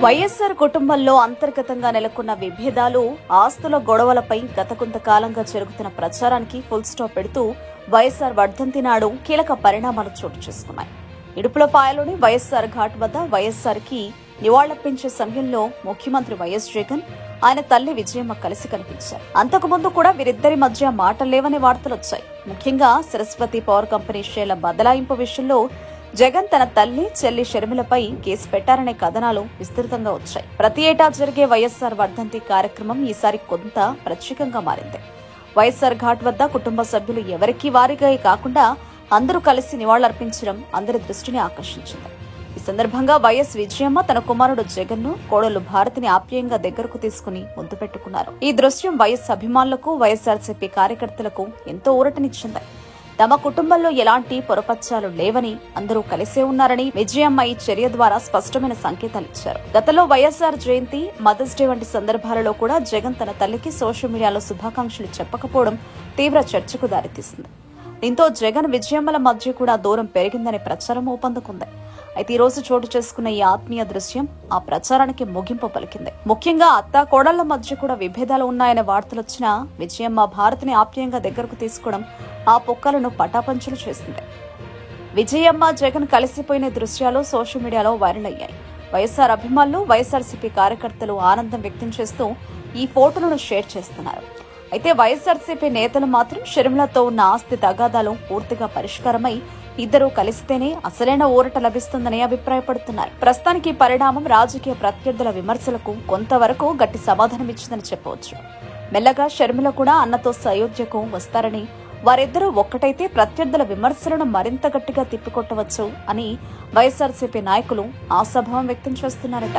వైఎస్సార్ కుటుంబంలో అంతర్గతంగా నెలకొన్న విభేదాలు, ఆస్తుల గొడవలపై గత కొంతకాలంగా జరుగుతున్న ప్రచారానికి ఫుల్ స్టాప్ పెడుతూ వైఎస్సార్ వర్ధంతి నాడు కీలక పరిణామాలు చోటు చేసుకున్నాయి. ఇడుపులపాయలోని వైఎస్సార్ ఘాట్ వద్ద వైఎస్సార్ కి నివాళులర్పించే సమయంలో ముఖ్యమంత్రి వైఎస్ జగన్, ఆయన తల్లి విజయమ్మ కలిసి కనిపించారు. అంతకుముందు కూడా వీరిద్దరి మధ్య మాటలు లేవనే వార్తలొచ్చాయి. ముఖ్యంగా సరస్వతి పవర్ కంపెనీ షేర్ల బదలాయింపు విషయంలో జగన్ తన తల్లి, చెల్లి షర్మిలపై కేసు పెట్టారనే కథనాలు విస్తృతంగా వచ్చాయి. ప్రతి ఏటా జరిగే వైఎస్సార్ వర్ధంతి కార్యక్రమం ఈసారి కొంత ప్రత్యేకంగా మారింది. వైఎస్సార్ ఘాట్ వద్ద కుటుంబ సభ్యులు ఎవరికీ వారిగా కాకుండా అందరూ కలిసి నివాళులర్పించడం అందరి దృష్టిని ఆకర్షించింది. ఈ సందర్భంగా వైఎస్ విజయమ్మ తన కుమారుడు జగన్ ను, కోడలు భారతిని ఆప్యాయంగా దగ్గరకు తీసుకుని ముద్దు పెట్టుకున్నారు. ఈ దృశ్యం వైఎస్ అభిమానులకు, వైఎస్సార్సీపీ కార్యకర్తలకు ఎంతో ఊరటనిచ్చింది. తమ కుటుంబంలో ఎలాంటి పొరపచ్చాలు లేవని, అందరూ కలిసే ఉన్నారని విజయమ్మ ఈ చర్య ద్వారా స్పష్టమైన సంకేతాలిచ్చారు. గతంలో వైఎస్సార్ జయంతి, మదర్స్ డే వంటి సందర్భాలలో కూడా జగన్ తన తల్లికి సోషల్ మీడియాలో శుభాకాంక్షలు చెప్పకపోవడం తీవ్ర చర్చకు దారితీసింది. దీంతో జగన్, విజయమ్మల మధ్య కూడా దూరం పెరిగిందనే ప్రచారం ఊపందుకుంది. అయితే ఈ రోజు చోటు చేసుకున్న ఈ ఆత్మీయ దృశ్యం ఆ ప్రచారానికి ముగింపు పలికింది. ముఖ్యంగా అత్తా కోడళ్ల మధ్య కూడా విభేదాలు ఉన్నాయనే వార్తలొచ్చినా విజయమ్మ భారతిని ఆప్యాయంగా దగ్గరకు తీసుకోవడం ఆ పొక్కలను పటాపంచలు చేసింది. విజయమ్మ, జగన్ కలిసిపోయిన దృశ్యాలు సోషల్ మీడియాలో వైరల్ అయ్యాయి. వైఎస్సార్ అభిమానులు, వైఎస్సార్సీపీ కార్యకర్తలు ఆనందం వ్యక్తం చేస్తూ ఈ ఫోటోలను షేర్ చేస్తున్నారు. అయితే వైఎస్సార్సీపీ నేతలు మాత్రం షర్మిలతో ఉన్న ఆస్తి తగాదాలు పూర్తిగా పరిష్కారమై ఇద్దరూ కలిస్తేనే అసలైన ఊరట లభిస్తుందని అభిప్రాయపడుతున్నారు. ప్రస్తుతానికి ఈ పరిణామం రాజకీయ ప్రత్యర్థుల విమర్శలకు కొంతవరకు గట్టి సమాధానమిచ్చిందని చెప్పవచ్చు. మెల్లగా షర్మిల కూడా అన్నతో అయోధ్యకు వస్తారని, వారిద్దరూ ఒక్కటైతే ప్రత్యర్థుల విమర్శలను మరింత గట్టిగా తిప్పికొట్టవచ్చు అని వైఎస్సార్సీపీ నాయకులు ఆశాభావం వ్యక్తం చేస్తున్నారట.